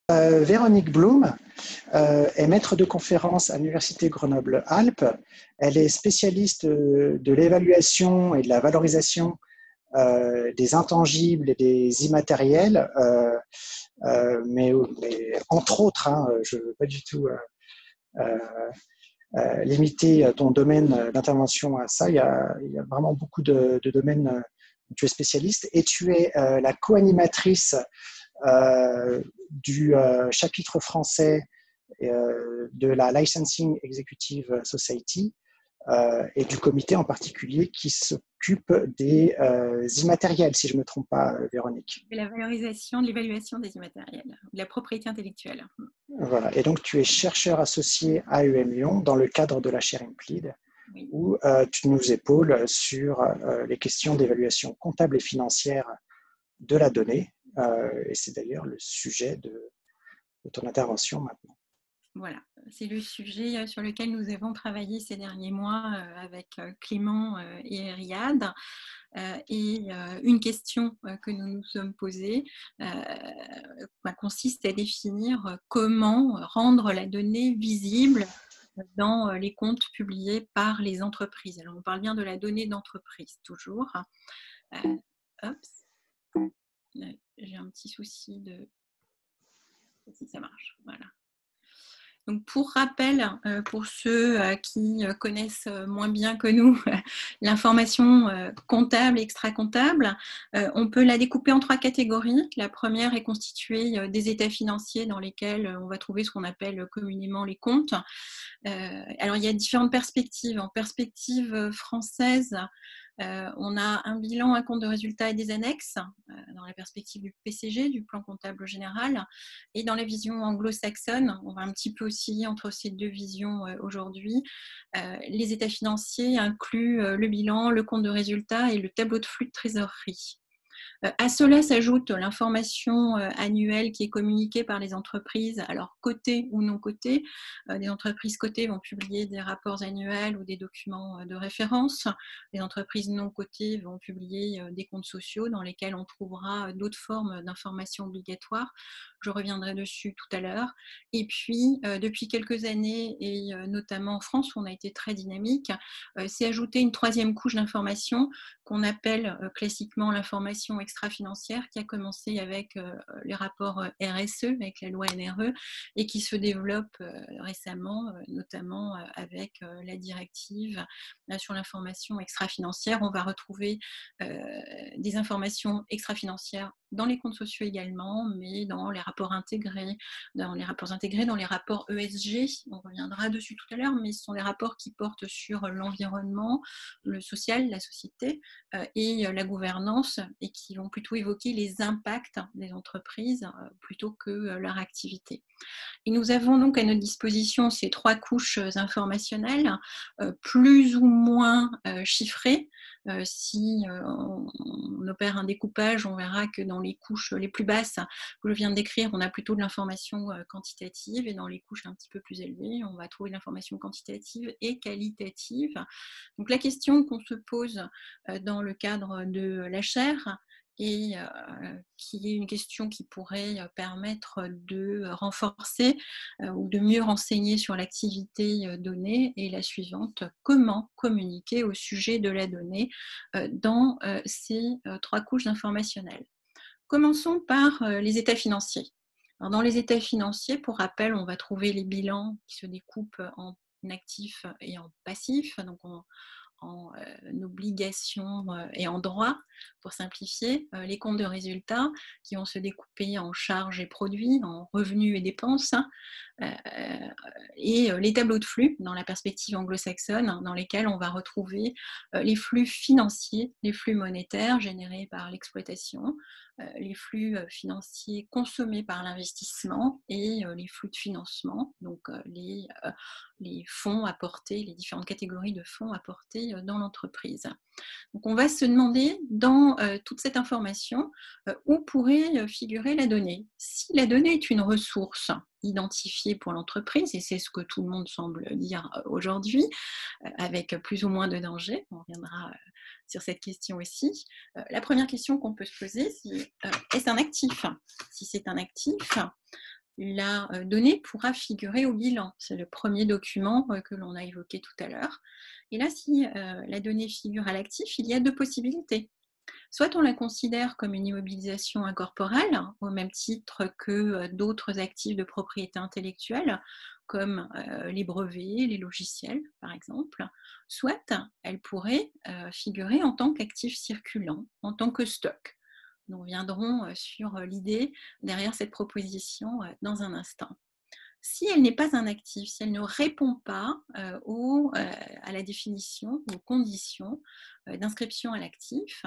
Véronique Blum est maître de conférence à l'Université Grenoble-Alpes. Elle est spécialiste de l'évaluation et de la valorisation des intangibles et des immatériels, mais entre autres, je ne veux pas du tout limiter ton domaine d'intervention à ça. Il y a vraiment beaucoup de domaines où tu es spécialiste et tu es la co-animatrice du chapitre français de la Licensing Executive Society et du comité en particulier qui s'occupe des immatériels, si je ne me trompe pas, Véronique. De la valorisation, de l'évaluation des immatériels, de la propriété intellectuelle. Voilà. Et donc, tu es chercheur associé à UM Lyon dans le cadre de la chaire Implid, oui, où tu nous épaules sur les questions d'évaluation comptable et financière de la donnée. Et c'est d'ailleurs le sujet de ton intervention maintenant. Voilà, c'est le sujet sur lequel nous avons travaillé ces derniers mois avec Clément et Riyad. Et une question que nous nous sommes posée consiste à définir comment rendre la donnée visible dans les comptes publiés par les entreprises. Alors, on parle bien de la donnée d'entreprise, toujours. J'ai un petit souci de... Si ça marche, voilà. Donc, pour rappel, pour ceux qui connaissent moins bien que nous l'information comptable et extra-comptable, on peut la découper en 3 catégories. La première est constituée des états financiers dans lesquels on va trouver ce qu'on appelle communément les comptes. Alors, il y a différentes perspectives. En perspective française, on a un bilan, un compte de résultat et des annexes dans la perspective du PCG, du plan comptable général. Et dans la vision anglo-saxonne, on va un petit peu osciller entre ces deux visions aujourd'hui. Les états financiers incluent le bilan, le compte de résultat et le tableau de flux de trésorerie. À cela s'ajoute l'information annuelle qui est communiquée par les entreprises, alors cotées ou non cotées. Des entreprises cotées vont publier des rapports annuels ou des documents de référence. Les entreprises non cotées vont publier des comptes sociaux dans lesquels on trouvera d'autres formes d'informations obligatoires. Je reviendrai dessus tout à l'heure. Et puis, depuis quelques années, et notamment en France, où on a été très dynamique, s'est ajoutée une 3e couche d'information qu'on appelle classiquement l'information extra-financière, qui a commencé avec les rapports RSE, avec la loi NRE, et qui se développe récemment, notamment avec la directive sur l'information extra-financière. On va retrouver des informations extra-financières dans les comptes sociaux également, mais dans les rapports intégrés, dans les rapports ESG, on reviendra dessus tout à l'heure, mais ce sont des rapports qui portent sur l'environnement, le social, la société et la gouvernance, et qui vont plutôt évoquer les impacts des entreprises plutôt que leur activité. Et nous avons donc à notre disposition ces 3 couches informationnelles, plus ou moins chiffrées. Si on opère un découpage, on verra que dans les couches les plus basses que je viens de décrire, on a plutôt de l'information quantitative, et dans les couches un petit peu plus élevées, on va trouver de l'information quantitative et qualitative. Donc la question qu'on se pose dans le cadre de la chaire, et qui est une question qui pourrait permettre de renforcer ou de mieux renseigner sur l'activité donnée, est la suivante: comment communiquer au sujet de la donnée dans ces 3 couches informationnelles? Commençons par les états financiers. Alors, dans les états financiers, pour rappel, on va trouver les bilans qui se découpent en actifs et en passifs, donc en obligations et en droits, pour simplifier, les comptes de résultats qui vont se découper en charges et produits, en revenus et dépenses, et les tableaux de flux dans la perspective anglo-saxonne, dans lesquels on va retrouver les flux financiers, les flux monétaires générés par l'exploitation, les flux financiers consommés par l'investissement, et les flux de financement, donc les fonds apportés, les différentes catégories de fonds apportés dans l'entreprise. Donc on va se demander, dans toute cette information, où pourrait figurer la donnée. Si la donnée est une ressource identifiée pour l'entreprise, et c'est ce que tout le monde semble dire aujourd'hui, avec plus ou moins de danger, on reviendra sur cette question aussi. La première question qu'on peut se poser, c'est est-ce un actif? Si c'est un actif, la donnée pourra figurer au bilan. C'est le premier document que l'on a évoqué tout à l'heure. Et là, si la donnée figure à l'actif, il y a deux possibilités. Soit on la considère comme une immobilisation incorporelle, au même titre que d'autres actifs de propriété intellectuelle, comme les brevets, les logiciels, par exemple. Soit elle pourrait figurer en tant qu'actif circulant, en tant que stock. Nous reviendrons sur l'idée derrière cette proposition dans un instant. Si elle n'est pas un actif, si elle ne répond pas à la définition, aux conditions d'inscription à l'actif,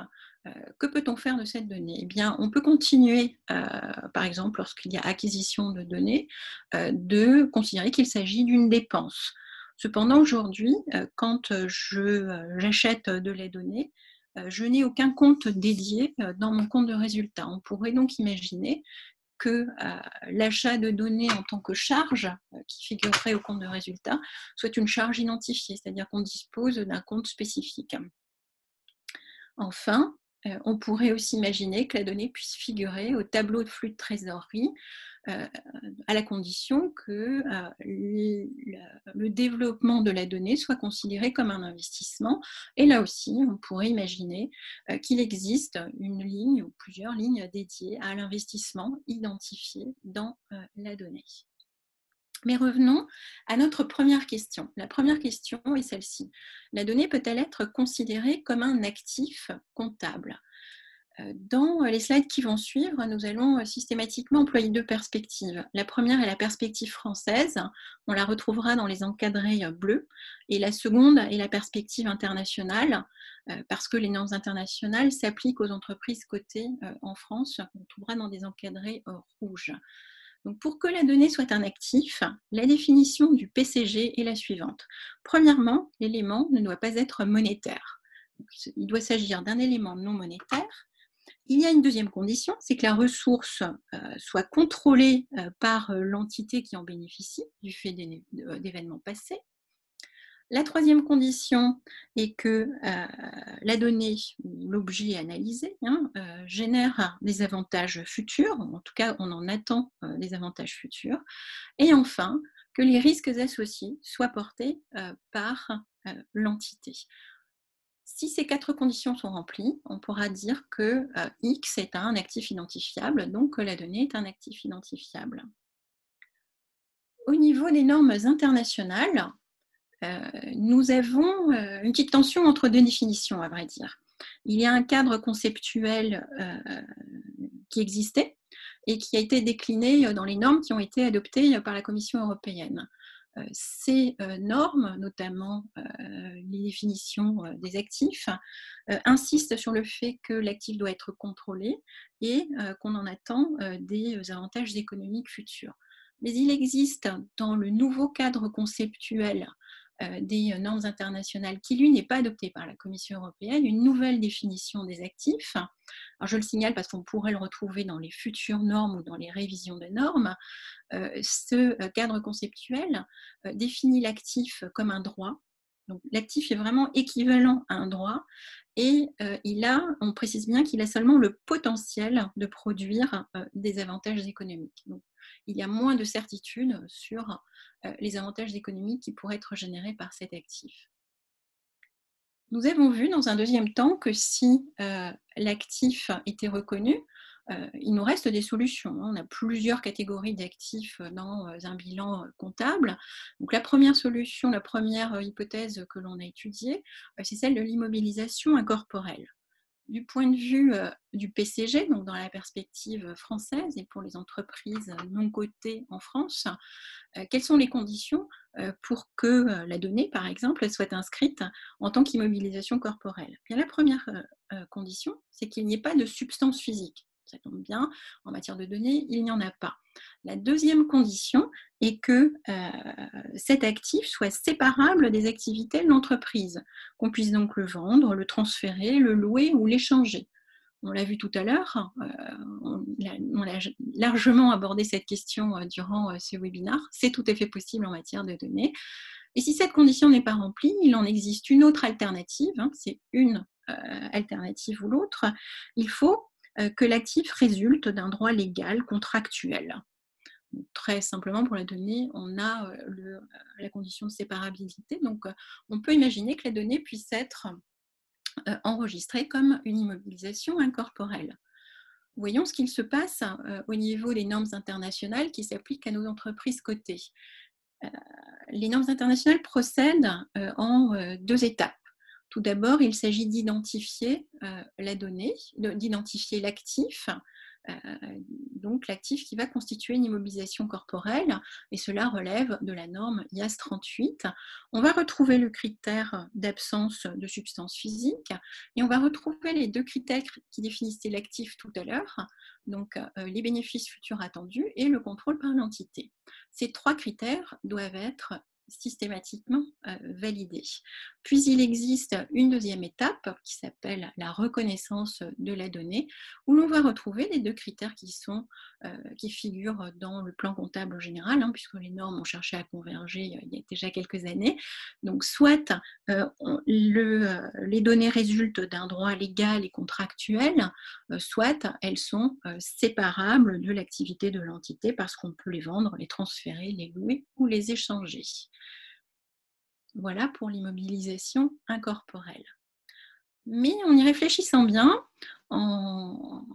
que peut-on faire de cette donnée? Eh bien, on peut continuer, par exemple, lorsqu'il y a acquisition de données, de considérer qu'il s'agit d'une dépense. Cependant, aujourd'hui, quand j'achète de la donnée, je n'ai aucun compte dédié dans mon compte de résultat. On pourrait donc imaginer que l'achat de données en tant que charge qui figurerait au compte de résultat soit une charge identifiée, c'est-à-dire qu'on dispose d'un compte spécifique. Enfin, on pourrait aussi imaginer que la donnée puisse figurer au tableau de flux de trésorerie à la condition que le développement de la donnée soit considéré comme un investissement. Et là aussi, on pourrait imaginer qu'il existe une ligne ou plusieurs lignes dédiées à l'investissement identifié dans la donnée. Mais revenons à notre première question. La première question est celle-ci. La donnée peut-elle être considérée comme un actif comptable ? Dans les slides qui vont suivre, nous allons systématiquement employer deux perspectives. La première est la perspective française, on la retrouvera dans les encadrés bleus, et la seconde est la perspective internationale, parce que les normes internationales s'appliquent aux entreprises cotées en France, on trouvera dans des encadrés rouges. Donc, pour que la donnée soit un actif, la définition du PCG est la suivante. Premièrement, l'élément ne doit pas être monétaire. Donc, il doit s'agir d'un élément non monétaire. Il y a une deuxième condition, c'est que la ressource soit contrôlée par l'entité qui en bénéficie du fait d'événements passés. La troisième condition est que la donnée ou l'objet analysé génère des avantages futurs, en tout cas on en attend des avantages futurs. Et enfin, que les risques associés soient portés par l'entité. Si ces quatre conditions sont remplies, on pourra dire que X est un actif identifiable, donc que la donnée est un actif identifiable. Au niveau des normes internationales, nous avons une petite tension entre deux définitions, à vrai dire. Il y a un cadre conceptuel qui existait et qui a été décliné dans les normes qui ont été adoptées par la Commission européenne. Ces normes, notamment les définitions des actifs, insistent sur le fait que l'actif doit être contrôlé et qu'on en attend des avantages économiques futurs. Mais il existe dans le nouveau cadre conceptuel des normes internationales qui, lui, n'est pas adopté par la Commission européenne, une nouvelle définition des actifs. Alors, je le signale parce qu'on pourrait le retrouver dans les futures normes ou dans les révisions de normes. Ce cadre conceptuel définit l'actif comme un droit. Donc, l'actif est vraiment équivalent à un droit et on précise bien qu'il a seulement le potentiel de produire des avantages économiques. Donc, il y a moins de certitude sur les avantages économiques qui pourraient être générés par cet actif. Nous avons vu dans un deuxième temps que si l'actif était reconnu, il nous reste des solutions. On a plusieurs catégories d'actifs dans un bilan comptable. Donc la première solution, la première hypothèse que l'on a étudiée, c'est celle de l'immobilisation incorporelle. Du point de vue du PCG, donc dans la perspective française et pour les entreprises non cotées en France, quelles sont les conditions pour que la donnée, par exemple, soit inscrite en tant qu'immobilisation corporelle? Bien, la première condition, c'est qu'il n'y ait pas de substance physique. Ça tombe bien, en matière de données, il n'y en a pas. La deuxième condition est que cet actif soit séparable des activités de l'entreprise, qu'on puisse donc le vendre, le transférer, le louer ou l'échanger. On l'a vu tout à l'heure, on a largement abordé cette question durant ce webinaire. C'est tout à fait possible en matière de données. Et si cette condition n'est pas remplie, il en existe une autre alternative, c'est une alternative ou l'autre. Il faut que l'actif résulte d'un droit légal contractuel. Très simplement, pour la donnée, on a la condition de séparabilité. Donc, on peut imaginer que la donnée puisse être enregistrée comme une immobilisation incorporelle. Voyons ce qu'il se passe au niveau des normes internationales qui s'appliquent à nos entreprises cotées. Les normes internationales procèdent en 2 étapes. Tout d'abord, il s'agit d'identifier la donnée, d'identifier l'actif, donc l'actif qui va constituer une immobilisation corporelle, et cela relève de la norme IAS 38. On va retrouver le critère d'absence de substance physique, et on va retrouver les 2 critères qui définissaient l'actif tout à l'heure, donc les bénéfices futurs attendus et le contrôle par l'entité. Ces 3 critères doivent être systématiquement validés. Puis il existe une 2e étape qui s'appelle la reconnaissance de la donnée, où l'on va retrouver les 2 critères qui figurent dans le plan comptable général, puisque les normes ont cherché à converger il y a déjà quelques années. Donc soit les données résultent d'un droit légal et contractuel, soit elles sont séparables de l'activité de l'entité parce qu'on peut les vendre, les transférer, les louer ou les échanger. Voilà pour l'immobilisation incorporelle. Mais en y réfléchissant bien, en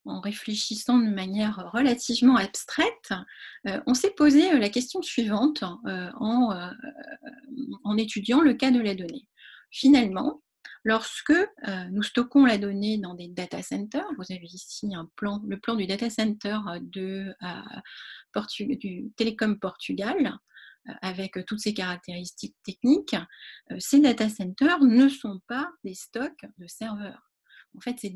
réfléchissant de manière relativement abstraite, on s'est posé la question suivante en étudiant le cas de la donnée. Finalement, lorsque nous stockons la donnée dans des data centers, vous avez ici le plan du data center du Télécom Portugal, avec toutes ces caractéristiques techniques, ces data centers ne sont pas des stocks de serveurs. En fait, ces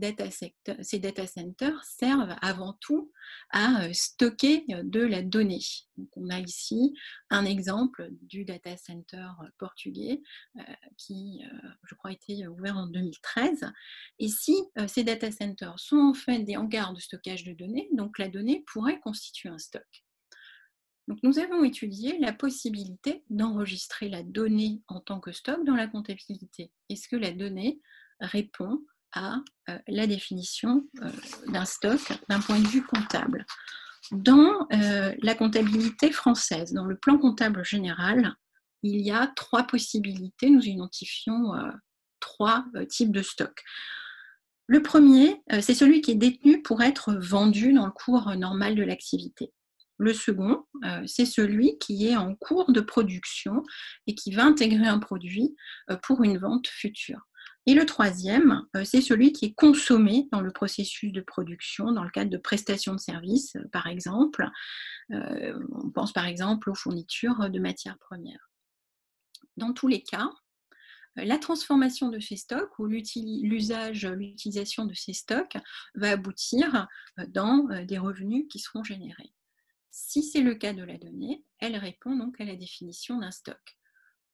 data centers servent avant tout à stocker de la donnée. Donc, on a ici un exemple du data center portugais qui, je crois, a été ouvert en 2013. Et si ces data centers sont en fait des hangars de stockage de données, donc la donnée pourrait constituer un stock. Donc, nous avons étudié la possibilité d'enregistrer la donnée en tant que stock dans la comptabilité. Est-ce que la donnée répond à la définition d'un stock d'un point de vue comptable? Dans la comptabilité française, dans le plan comptable général, il y a 3 possibilités. Nous identifions 3 types de stocks. Le premier, c'est celui qui est détenu pour être vendu dans le cours normal de l'activité. Le second, c'est celui qui est en cours de production et qui va intégrer un produit pour une vente future. Et le troisième, c'est celui qui est consommé dans le processus de production, dans le cadre de prestations de services, par exemple. On pense par exemple aux fournitures de matières premières. Dans tous les cas, la transformation de ces stocks ou l'utilisation de ces stocks va aboutir dans des revenus qui seront générés. Si c'est le cas de la donnée, elle répond donc à la définition d'un stock.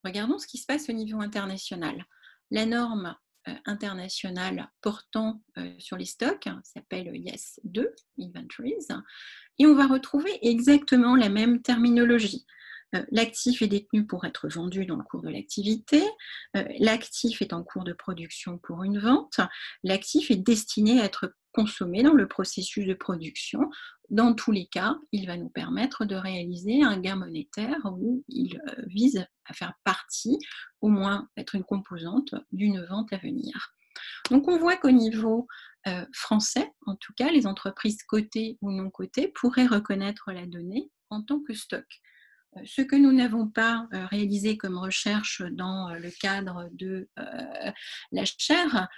Regardons ce qui se passe au niveau international. La norme internationale portant sur les stocks s'appelle IAS 2, Inventories, et on va retrouver exactement la même terminologie. L'actif est détenu pour être vendu dans le cours de l'activité, l'actif est en cours de production pour une vente, l'actif est destiné à être consommé dans le processus de production. Dans tous les cas, il va nous permettre de réaliser un gain monétaire où il vise à faire partie, au moins être une composante d'une vente à venir. Donc on voit qu'au niveau français, en tout cas, les entreprises cotées ou non cotées pourraient reconnaître la donnée en tant que stock. Ce que nous n'avons pas réalisé comme recherche dans le cadre de la chaire,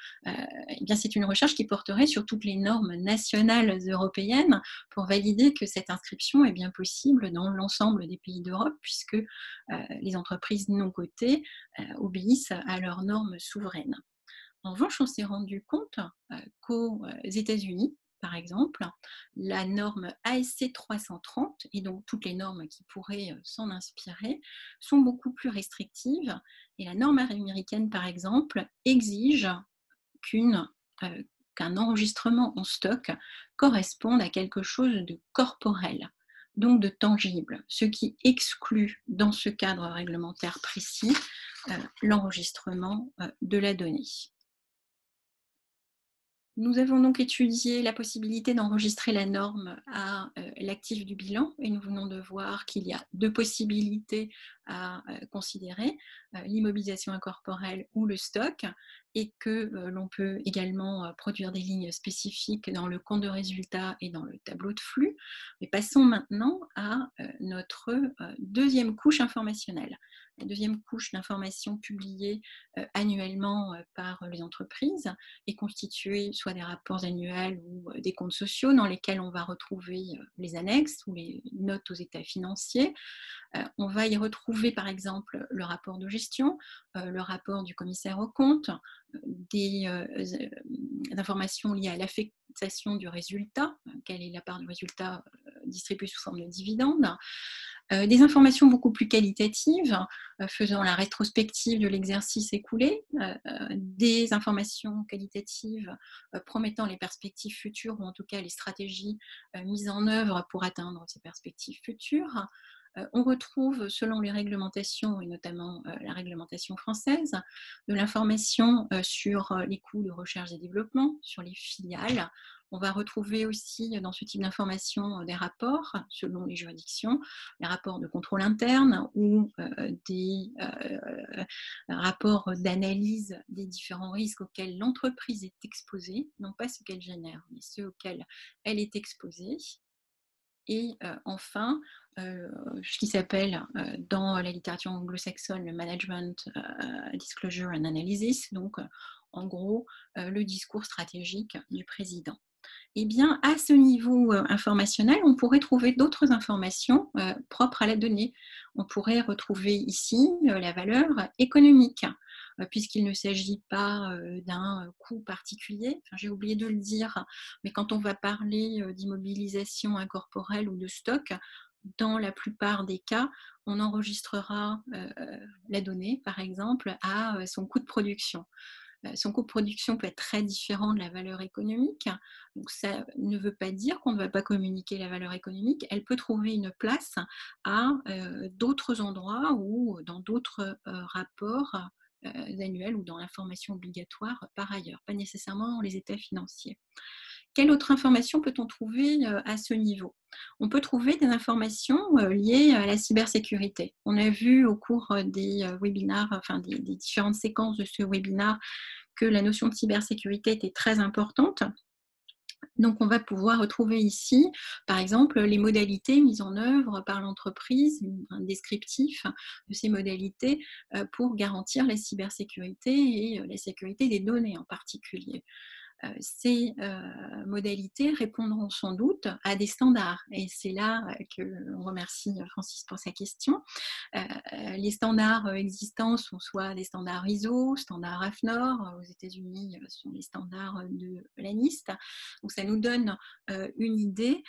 c'est une recherche qui porterait sur toutes les normes nationales européennes pour valider que cette inscription est bien possible dans l'ensemble des pays d'Europe, puisque les entreprises non cotées obéissent à leurs normes souveraines. En revanche, on s'est rendu compte qu'aux États-Unis, par exemple, la norme ASC 330 et donc toutes les normes qui pourraient s'en inspirer sont beaucoup plus restrictives. Et la norme américaine, par exemple, exige qu'un enregistrement en stock corresponde à quelque chose de corporel, donc de tangible, ce qui exclut dans ce cadre réglementaire précis l'enregistrement de la donnée. Nous avons donc étudié la possibilité d'enregistrer la norme à l'actif du bilan et nous venons de voir qu'il y a deux possibilités à considérer, l'immobilisation incorporelle ou le stock, et que l'on peut également produire des lignes spécifiques dans le compte de résultat et dans le tableau de flux. Mais passons maintenant à notre deuxième couche informationnelle. La deuxième couche d'information publiée annuellement par les entreprises est constituée soit des rapports annuels ou des comptes sociaux dans lesquels on va retrouver les annexes ou les notes aux états financiers. On va y retrouver par exemple le rapport de gestion, le rapport du commissaire aux comptes, des informations liées à l'affectation du résultat, quelle est la part du résultat distribuée sous forme de dividendes, des informations beaucoup plus qualitatives, faisant la rétrospective de l'exercice écoulé, des informations qualitatives promettant les perspectives futures, ou en tout cas les stratégies mises en œuvre pour atteindre ces perspectives futures. On retrouve, selon les réglementations, et notamment la réglementation française, de l'information sur les coûts de recherche et développement, sur les filiales. On va retrouver aussi dans ce type d'information des rapports, selon les juridictions, les rapports de contrôle interne ou des rapports d'analyse des différents risques auxquels l'entreprise est exposée, non pas ce qu'elle génère, mais ceux auxquels elle est exposée. Et enfin, ce qui s'appelle dans la littérature anglo-saxonne le Management Disclosure and Analysis, donc en gros le discours stratégique du président. Eh bien, à ce niveau informationnel, on pourrait trouver d'autres informations propres à la donnée. On pourrait retrouver ici la valeur économique, puisqu'il ne s'agit pas d'un coût particulier. Enfin, j'ai oublié de le dire, mais quand on va parler d'immobilisation incorporelle ou de stock, dans la plupart des cas, on enregistrera la donnée, par exemple, à son coût de production. Son coût de production peut être très différent de la valeur économique. Donc ça ne veut pas dire qu'on ne va pas communiquer la valeur économique. Elle peut trouver une place à d'autres endroits ou dans d'autres rapports annuels ou dans l'information obligatoire par ailleurs, pas nécessairement dans les états financiers. Quelle autre information peut-on trouver à ce niveau? On peut trouver des informations liées à la cybersécurité. On a vu au cours des webinaires, enfin des différentes séquences de ce webinaire, que la notion de cybersécurité était très importante. Donc, on va pouvoir retrouver ici, par exemple, les modalités mises en œuvre par l'entreprise, un descriptif de ces modalités pour garantir la cybersécurité et la sécurité des données en particulier. Ces modalités répondront sans doute à des standards. Et c'est là que l'on remercie Francis pour sa question. Les standards existants sont soit des standards ISO, standards AFNOR, aux États-Unis sont les standards de la NIST. Donc ça nous donne une idée,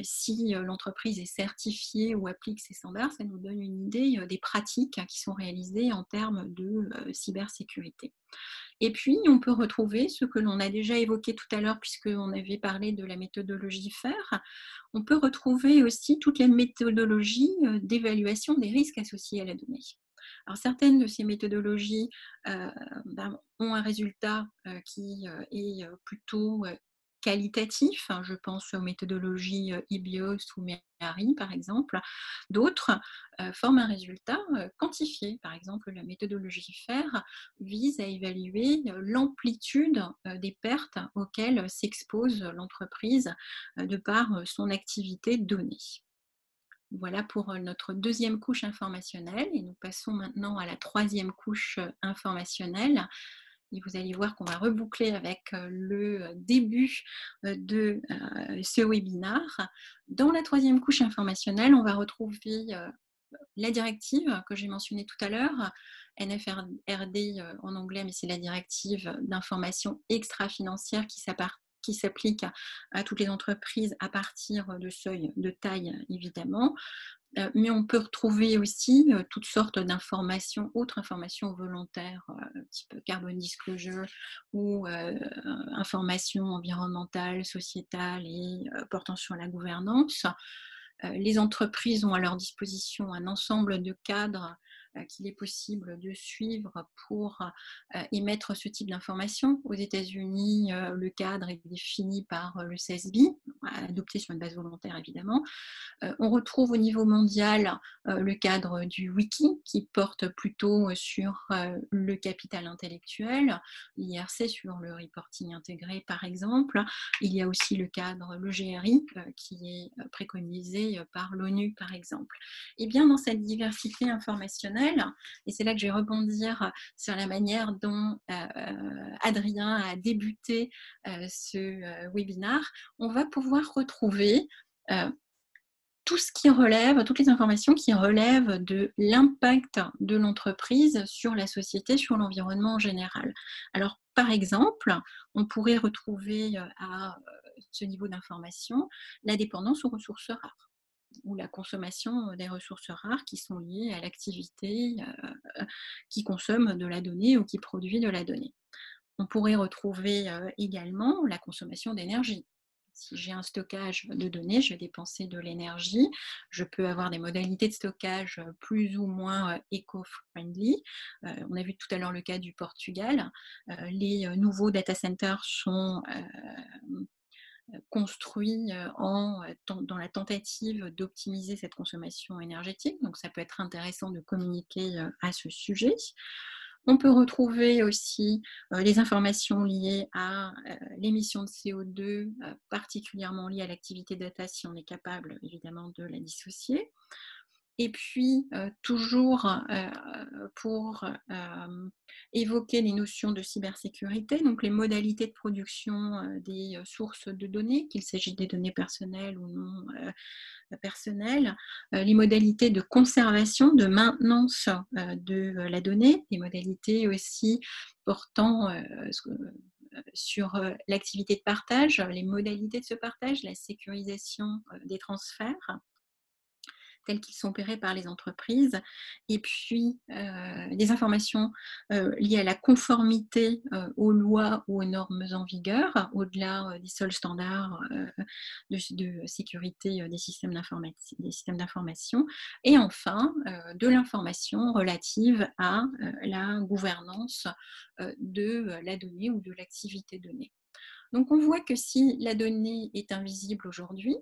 si l'entreprise est certifiée ou applique ces standards, ça nous donne une idée des pratiques qui sont réalisées en termes de cybersécurité. Et puis, on peut retrouver ce que l'on a déjà évoqué tout à l'heure, puisqu'on avait parlé de la méthodologie FAIR. On peut retrouver aussi toutes les méthodologies d'évaluation des risques associés à la donnée. Alors, certaines de ces méthodologies ont un résultat qui est plutôt qualitatif. Je pense aux méthodologies IBIOS ou MEHARI, par exemple. D'autres forment un résultat quantifié. Par exemple, la méthodologie FAIR vise à évaluer l'amplitude des pertes auxquelles s'expose l'entreprise de par son activité donnée. Voilà pour notre deuxième couche informationnelle et nous passons maintenant à la troisième couche informationnelle. Et vous allez voir qu'on va reboucler avec le début de ce webinaire. Dans la troisième couche informationnelle, on va retrouver la directive que j'ai mentionnée tout à l'heure, NFRD en anglais, mais c'est la directive d'information extra-financière qui s'applique à toutes les entreprises à partir de seuils de taille, évidemment. Mais on peut retrouver aussi toutes sortes d'informations, autres informations volontaires, type carbon disclosure ou informations environnementales, sociétales et portant sur la gouvernance. Les entreprises ont à leur disposition un ensemble de cadres qu'il est possible de suivre pour émettre ce type d'informations. Aux États-Unis, le cadre est défini par le CSB, adopté sur une base volontaire évidemment. On retrouve au niveau mondial le cadre du wiki qui porte plutôt sur le capital intellectuel, l'IRC sur le reporting intégré par exemple. Il y a aussi le cadre, le GRI, qui est préconisé par l'ONU par exemple. Et bien dans cette diversité informationnelle, et c'est là que je vais rebondir sur la manière dont Adrien a débuté ce webinaire, on va pouvoir retrouver tout ce qui relève, toutes les informations qui relèvent de l'impact de l'entreprise sur la société, sur l'environnement en général. Alors, par exemple, on pourrait retrouver à ce niveau d'information la dépendance aux ressources rares ou la consommation des ressources rares qui sont liées à l'activité qui consomme de la donnée ou qui produit de la donnée. On pourrait retrouver également la consommation d'énergie. Si j'ai un stockage de données, je vais dépenser de l'énergie. Je peux avoir des modalités de stockage plus ou moins éco-friendly. On a vu tout à l'heure le cas du Portugal. Les nouveaux data centers sont construits dans la tentative d'optimiser cette consommation énergétique. Donc, ça peut être intéressant de communiquer à ce sujet. On peut retrouver aussi les informations liées à l'émission de CO2, particulièrement liées à l'activité data, si on est capable évidemment de la dissocier. Et puis, toujours pour évoquer les notions de cybersécurité, donc les modalités de production des sources de données, qu'il s'agisse des données personnelles ou non personnelles, les modalités de conservation, de maintenance de la donnée, les modalités aussi portant sur l'activité de partage, les modalités de ce partage, la sécurisation des transferts tels qu'ils sont opérés par les entreprises, et puis des informations liées à la conformité aux lois ou aux normes en vigueur, au-delà des seuls standards de sécurité des systèmes d'information, et enfin de l'information relative à la gouvernance de la donnée ou de l'activité donnée. Donc on voit que si la donnée est invisible aujourd'hui,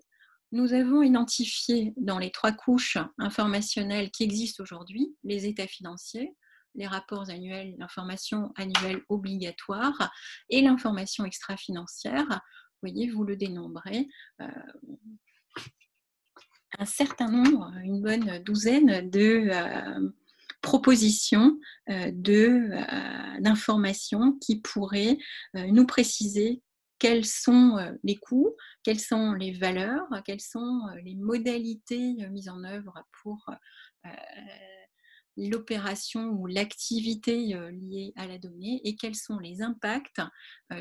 nous avons identifié dans les 3 couches informationnelles qui existent aujourd'hui, les états financiers, les rapports annuels, l'information annuelle obligatoire et l'information extra-financière. Vous voyez, vous le dénombrez. Un certain nombre, une bonne douzaine de propositions d'informations qui pourraient nous préciser quels sont les coûts, quelles sont les valeurs, quelles sont les modalités mises en œuvre pour l'opération ou l'activité liée à la donnée et quels sont les impacts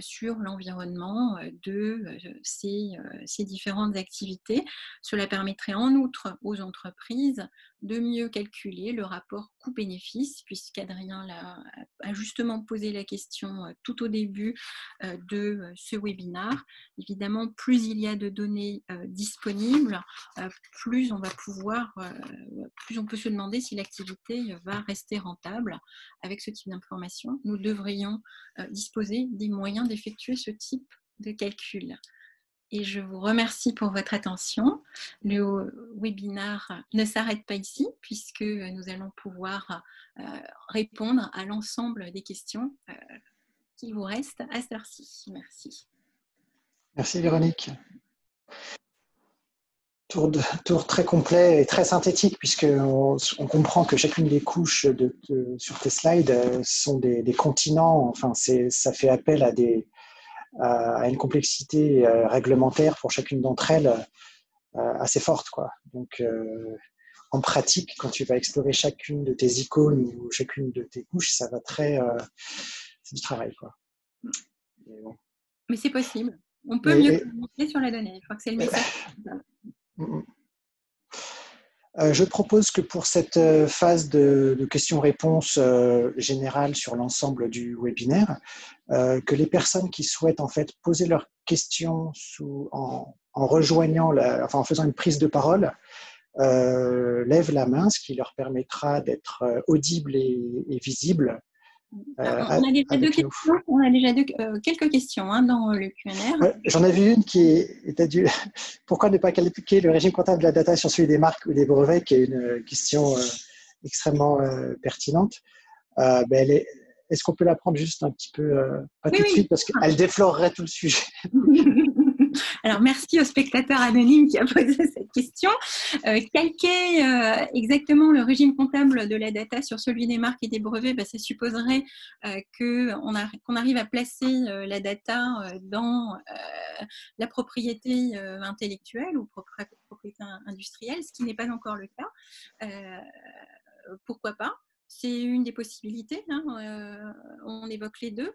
sur l'environnement de ces différentes activités. Cela permettrait en outre aux entreprises de mieux calculer le rapport coût-bénéfice, puisqu'Adrien a justement posé la question tout au début de ce webinaire. Évidemment, plus il y a de données disponibles, plus on va pouvoir, plus on peut se demander si l'activité va rester rentable. Avec ce type d'information, nous devrions disposer des moyens d'effectuer ce type de calcul. Et je vous remercie pour votre attention. Le webinaire ne s'arrête pas ici, puisque nous allons pouvoir répondre à l'ensemble des questions qui vous restent à cette heure-ci. Merci. Merci Véronique. Tour très complet et très synthétique, puisqu'on comprend que chacune des couches sur tes slides sont des continents. Enfin, ça fait appel à une complexité réglementaire pour chacune d'entre elles assez forte, quoi. Donc, en pratique, quand tu vas explorer chacune de tes icônes ou chacune de tes couches, ça va c'est du travail, quoi. Bon. Mais c'est possible. On peut mieux communiquer sur la donnée. Je crois que c'est le message. Je propose que pour cette phase de questions-réponses générales sur l'ensemble du webinaire, que les personnes qui souhaitent en fait poser leurs questions en rejoignant, en faisant une prise de parole, lèvent la main, ce qui leur permettra d'être audibles et visibles On a déjà avec nous. on a déjà quelques questions hein, dans le Q&A. J'en avais une qui était du pourquoi ne pas calquer le régime comptable de la data sur celui des marques ou des brevets, qui est une question extrêmement pertinente. Est-ce qu'on peut la prendre juste un petit peu, pas tout de suite, parce qu'elle déflorerait tout le sujet. Alors, merci au spectateur anonyme qui a posé cette question. Calquer exactement le régime comptable de la data sur celui des marques et des brevets, ça supposerait qu'on arrive à placer la data dans la propriété intellectuelle ou propriété industrielle, ce qui n'est pas encore le cas. Pourquoi pas ? C'est une des possibilités, hein, on évoque les deux.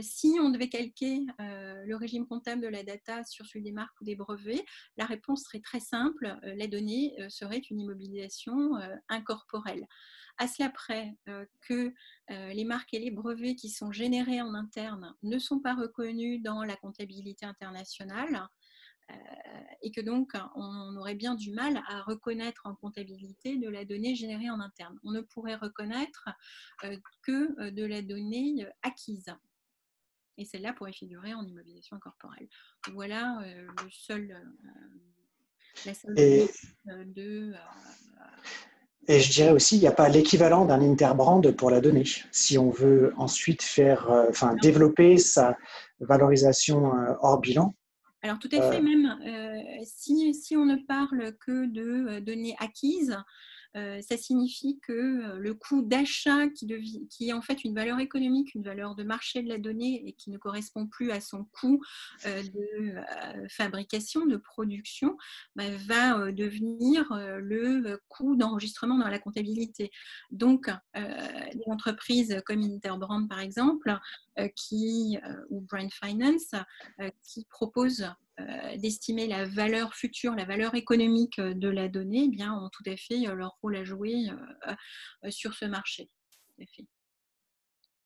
Si on devait calquer le régime comptable de la data sur celui des marques ou des brevets, la réponse serait très simple, la donnée serait une immobilisation incorporelle. À cela près que les marques et les brevets qui sont générés en interne ne sont pas reconnus dans la comptabilité internationale, et que donc on aurait bien du mal à reconnaître en comptabilité de la donnée générée en interne. On ne pourrait reconnaître que de la donnée acquise. Et celle-là pourrait figurer en immobilisation corporelle. Voilà la seule de... Et je dirais aussi, il n'y a pas l'équivalent d'un interbrand pour la donnée. Si on veut ensuite développer sa valorisation hors bilan. Alors tout à fait, même si on ne parle que de données acquises, ça signifie que le coût d'achat qui est en fait une valeur économique, une valeur de marché de la donnée et qui ne correspond plus à son coût de fabrication, de production, va devenir le coût d'enregistrement dans la comptabilité. Donc, des entreprises comme Interbrand par exemple, ou Brand Finance, qui proposent d'estimer la valeur future, la valeur économique de la donnée, eh bien, ont tout à fait leur rôle à jouer sur ce marché. Tout à fait.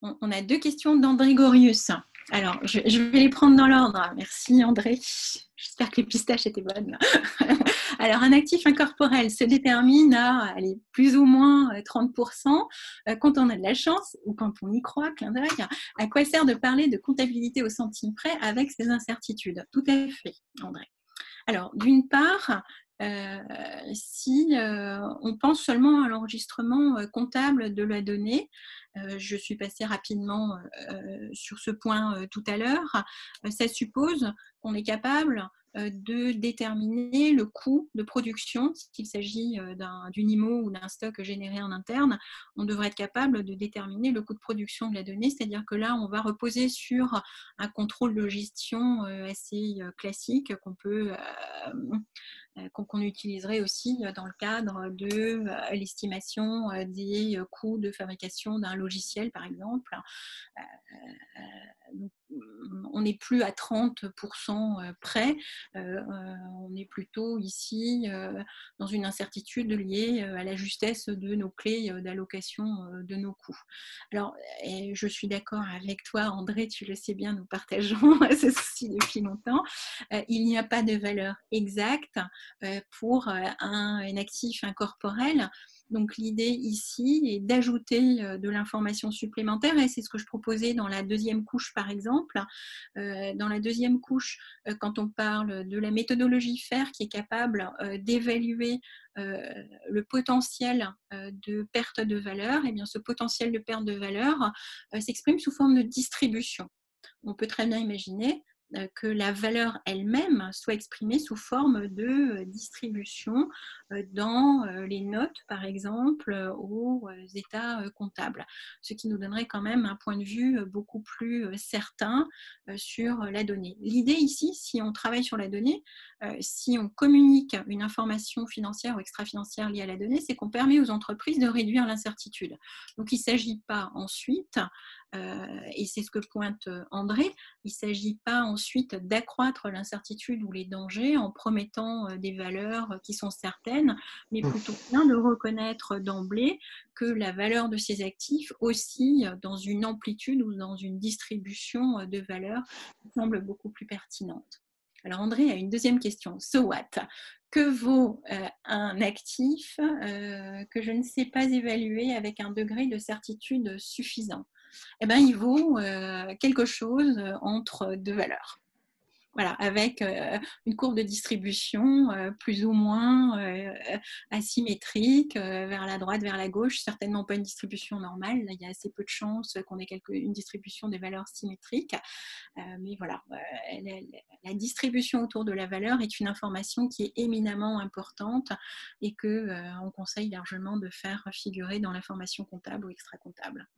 On a deux questions d'André Gorius. Alors, je vais les prendre dans l'ordre. Merci André. J'espère que les pistaches étaient bonnes. Alors, un actif incorporel se détermine à plus ou moins 30% quand on a de la chance ou quand on y croit, clin d'œil. À quoi sert de parler de comptabilité au centime près avec ces incertitudes? Tout à fait, André. Alors, d'une part, si on pense seulement à l'enregistrement comptable de la donnée, je suis passée rapidement sur ce point tout à l'heure, ça suppose qu'on est capable de déterminer le coût de production, s'il s'agit d'une IMO ou d'un stock généré en interne, on devrait être capable de déterminer le coût de production de la donnée, c'est-à-dire que là, on va reposer sur un contrôle de gestion assez classique qu'on utiliserait aussi dans le cadre de l'estimation des coûts de fabrication d'un logiciel, par exemple. On n'est plus à 30% près, on est plutôt ici dans une incertitude liée à la justesse de nos clés d'allocation de nos coûts. Alors, je suis d'accord avec toi, André, tu le sais bien, nous partageons ce souci depuis longtemps. Il n'y a pas de valeur exacte pour un actif incorporel. Donc l'idée ici est d'ajouter de l'information supplémentaire et c'est ce que je proposais dans la deuxième couche par exemple. Dans la deuxième couche, quand on parle de la méthodologie FAIR qui est capable d'évaluer le potentiel de perte de valeur, et bien ce potentiel de perte de valeur s'exprime sous forme de distribution. On peut très bien imaginer que la valeur elle-même soit exprimée sous forme de distribution dans les notes, par exemple, aux états comptables, ce qui nous donnerait quand même un point de vue beaucoup plus certain sur la donnée. L'idée ici, si on travaille sur la donnée, si on communique une information financière ou extra-financière liée à la donnée, c'est qu'on permet aux entreprises de réduire l'incertitude. Donc il ne s'agit pas ensuite, et c'est ce que pointe André, il ne s'agit pas ensuite d'accroître l'incertitude ou les dangers en promettant des valeurs qui sont certaines, mais plutôt bien de reconnaître d'emblée que la valeur de ces actifs oscille dans une amplitude ou dans une distribution de valeurs qui semble beaucoup plus pertinente. Alors André a une deuxième question. So what? Que vaut un actif que je ne sais pas évaluer avec un degré de certitude suffisant? Eh bien, il vaut quelque chose entre deux valeurs. Voilà, avec une courbe de distribution plus ou moins asymétrique, vers la droite, vers la gauche, certainement pas une distribution normale. Là, il y a assez peu de chances qu'on ait une distribution des valeurs symétriques. Mais voilà, la distribution autour de la valeur est une information qui est éminemment importante et qu'on conseille largement de faire figurer dans l'information comptable ou extra-comptable.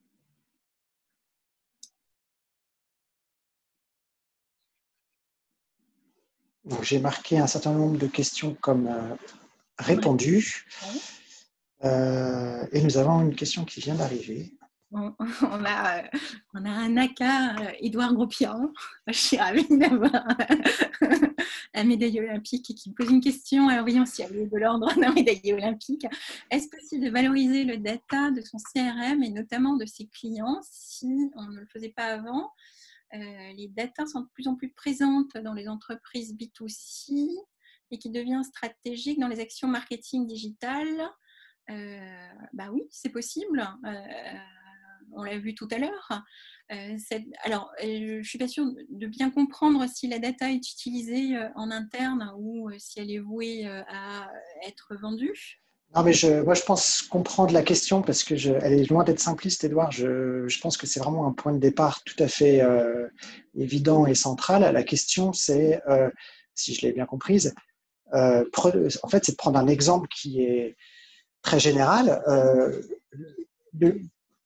J'ai marqué un certain nombre de questions comme répondues. Et nous avons une question qui vient d'arriver. On a un aka, Édouard Gros-Piron. Je suis ravie d'avoir un médaillé olympique qui me pose une question. Alors voyons si elle est de l'ordre d'un médaillé olympique. Est-ce possible de valoriser le data de son CRM et notamment de ses clients si on ne le faisait pas avant? Les data sont de plus en plus présentes dans les entreprises B2C et qui devient stratégique dans les actions marketing digitales. Bah oui, c'est possible. On l'a vu tout à l'heure. Alors, je ne suis pas sûre de bien comprendre si la data est utilisée en interne ou si elle est vouée à être vendue. Non, mais moi, je pense comprendre la question parce que elle est loin d'être simpliste, Edouard. Je pense que c'est vraiment un point de départ tout à fait évident et central. La question, c'est, si je l'ai bien comprise, en fait, c'est de prendre un exemple qui est très général.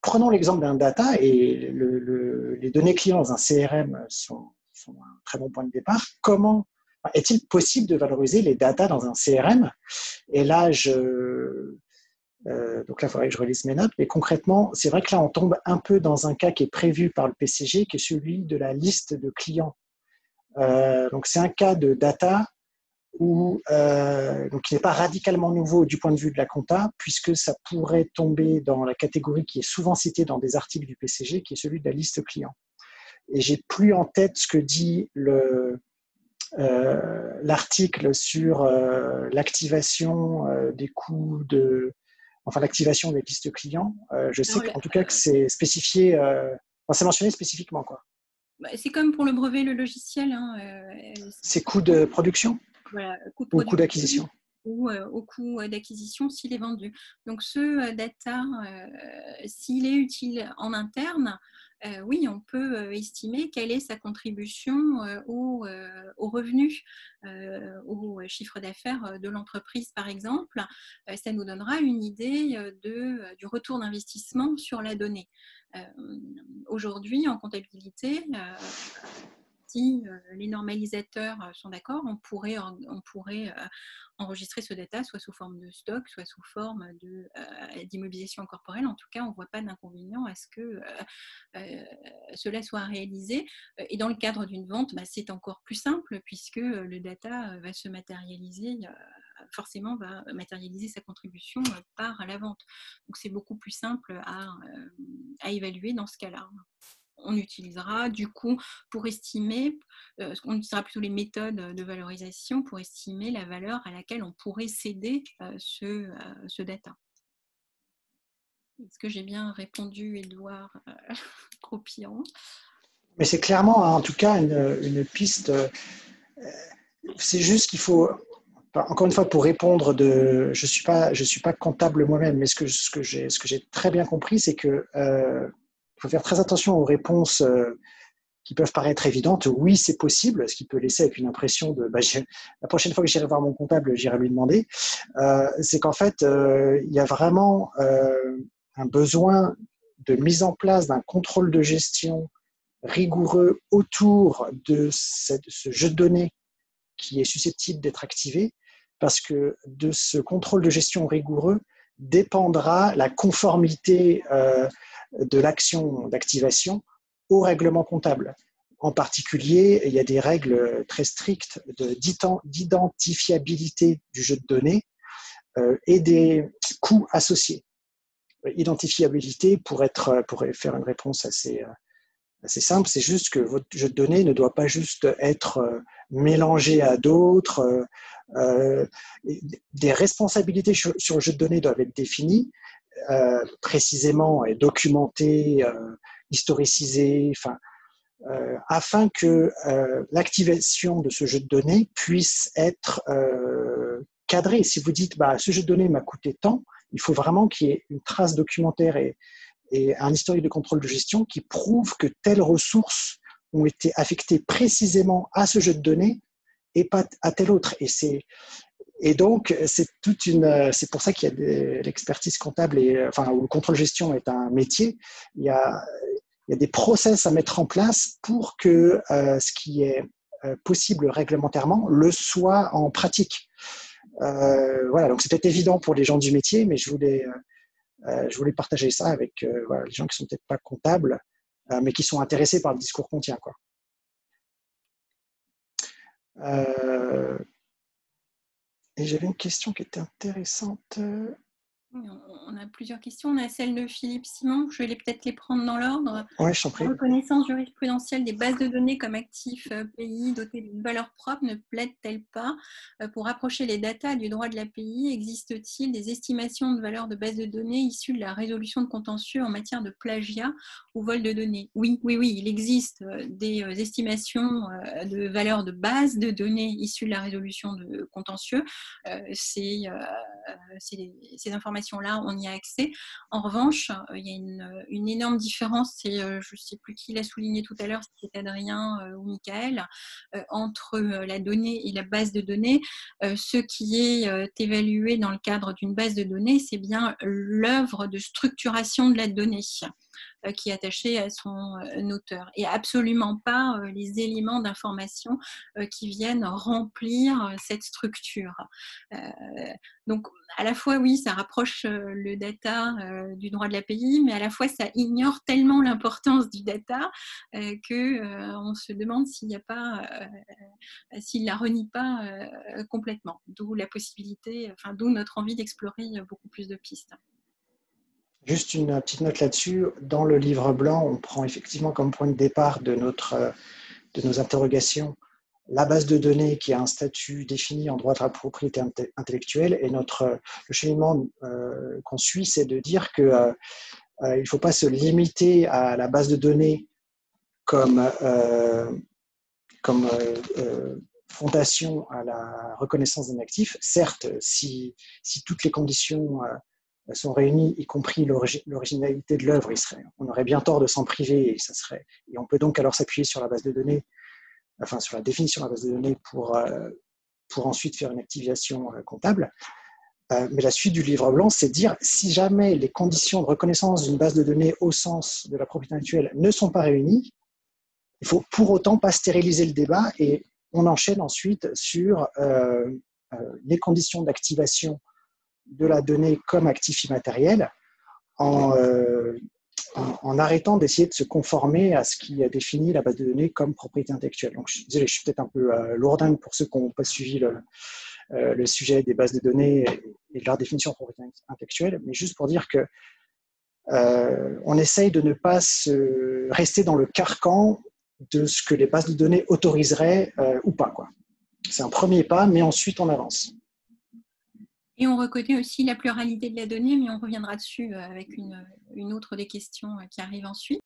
Prenons l'exemple d'un data et les données clients dans un CRM sont un très bon point de départ. Comment est-il possible de valoriser les data dans un CRM? Et là, donc là, il faudrait que je relise mes notes, mais concrètement, c'est vrai que là, on tombe un peu dans un cas qui est prévu par le PCG, qui est celui de la liste de clients. Donc, c'est un cas de data donc, qui n'est pas radicalement nouveau du point de vue de la compta, puisque ça pourrait tomber dans la catégorie qui est souvent citée dans des articles du PCG, qui est celui de la liste client. Et j'ai plus en tête ce que dit l'article sur l'activation des coûts l'activation des listes clients. Je sais qu'en tout cas que c'est spécifié, c'est mentionné spécifiquement, quoi. C'est comme pour le brevet, le logiciel. C'est coûts de production, voilà, ou coût d'acquisition, ou au coût d'acquisition s'il est vendu. Donc ce data, s'il est utile en interne, oui, on peut estimer quelle est sa contribution au revenu, au chiffre d'affaires de l'entreprise, par exemple. Ça nous donnera une idée du retour d'investissement sur la donnée. Aujourd'hui, en comptabilité, si les normalisateurs sont d'accord, on pourrait enregistrer ce data soit sous forme de stock, soit sous forme d'immobilisation corporelle. En tout cas, on ne voit pas d'inconvénient à ce que cela soit réalisé. Et dans le cadre d'une vente, c'est encore plus simple puisque le data va se matérialiser, forcément va matérialiser sa contribution par la vente. Donc c'est beaucoup plus simple à évaluer dans ce cas-là. On utilisera du coup pour estimer, on utilisera plutôt les méthodes de valorisation pour estimer la valeur à laquelle on pourrait céder ce data. Est-ce que j'ai bien répondu, Édouard Gros-Piron? Mais c'est clairement, en tout cas, une piste. C'est juste qu'il faut, encore une fois, pour répondre je suis pas comptable moi-même, mais ce que j'ai très bien compris, c'est que faut faire très attention aux réponses qui peuvent paraître évidentes. Oui, c'est possible, ce qui peut laisser avec une impression de la prochaine fois que j'irai voir mon comptable, j'irai lui demander. C'est qu'en fait, il y a vraiment un besoin de mise en place d'un contrôle de gestion rigoureux autour de ce jeu de données qui est susceptible d'être activé, parce que de ce contrôle de gestion rigoureux dépendra la conformité de l'action d'activation au règlement comptable. En particulier, il y a des règles très strictes d'identifiabilité du jeu de données et des coûts associés. Identifiabilité, pour faire une réponse assez C'est simple, c'est juste que votre jeu de données ne doit pas juste être mélangé à d'autres. Des responsabilités sur le jeu de données doivent être définies précisément et documentées, historicisées, afin que l'activation de ce jeu de données puisse être cadrée. Si vous dites ce jeu de données m'a coûté tant, il faut vraiment qu'il y ait une trace documentaire et un historique de contrôle de gestion qui prouve que telles ressources ont été affectées précisément à ce jeu de données et pas à tel autre. Et donc, c'est pour ça qu'il y a l'expertise comptable où le contrôle de gestion est un métier. Il y a des process à mettre en place pour que ce qui est possible réglementairement le soit en pratique. Voilà, donc c'est peut-être évident pour les gens du métier, mais je voulais partager ça avec les gens qui sont peut-être pas comptables, mais qui sont intéressés par le discours qu'on tient, quoi. Et j'avais une question qui était intéressante. On a plusieurs questions. On a celle de Philippe Simon. Je vais peut-être les prendre dans l'ordre. Oui, je t'en prie. La reconnaissance jurisprudentielle des bases de données comme actifs pays dotés d'une valeur propre ne plaide-t-elle pas? Pour rapprocher les datas du droit de l'API, existe-t-il des estimations de valeur de bases de données issues de la résolution de contentieux en matière de plagiat ou vol de données? Oui, il existe des estimations de valeur de bases de données issues de la résolution de contentieux. Ces informations là, on y a accès. En revanche, il y a une énorme différence, et je ne sais plus qui l'a souligné tout à l'heure, si c'était Adrien ou Michael, entre la donnée et la base de données. Ce qui est évalué dans le cadre d'une base de données, c'est bien l'œuvre de structuration de la donnée qui est attachée à son auteur, et absolument pas les éléments d'information qui viennent remplir cette structure. Donc, à la fois, oui, ça rapproche le data du droit de l'API, mais à la fois, ça ignore tellement l'importance du data qu'on se demande s'il n'y a pas, s'il ne la renie pas complètement. D'où la possibilité, d'où notre envie d'explorer beaucoup plus de pistes. Juste une petite note là-dessus. Dans le livre blanc, on prend effectivement comme point de départ de nos interrogations la base de données qui a un statut défini en droit de la propriété intellectuelle, et le cheminement qu'on suit, c'est de dire qu'il ne faut pas se limiter à la base de données comme fondation à la reconnaissance d'un actif. Certes, si toutes les conditions sont réunies, y compris l'originalité de l'œuvre, on aurait bien tort de s'en priver, et on peut donc alors s'appuyer sur la base de données, sur la définition de la base de données pour ensuite faire une activation comptable. Mais la suite du livre blanc, c'est de dire, si jamais les conditions de reconnaissance d'une base de données au sens de la propriété intellectuelle ne sont pas réunies, il ne faut pour autant pas stériliser le débat, et on enchaîne ensuite sur les conditions d'activation de la donnée comme actif immatériel, en arrêtant d'essayer de se conformer à ce qui a défini la base de données comme propriété intellectuelle. Donc, je suis désolé, je suis peut-être un peu lourdingue pour ceux qui n'ont pas suivi le sujet des bases de données et de leur définition de propriété intellectuelle, mais juste pour dire que on essaye de ne pas rester dans le carcan de ce que les bases de données autoriseraient ou pas, quoi. C'est un premier pas, mais ensuite on avance. Et on reconnaît aussi la pluralité de la donnée, mais on reviendra dessus avec une autre des questions qui arrive ensuite.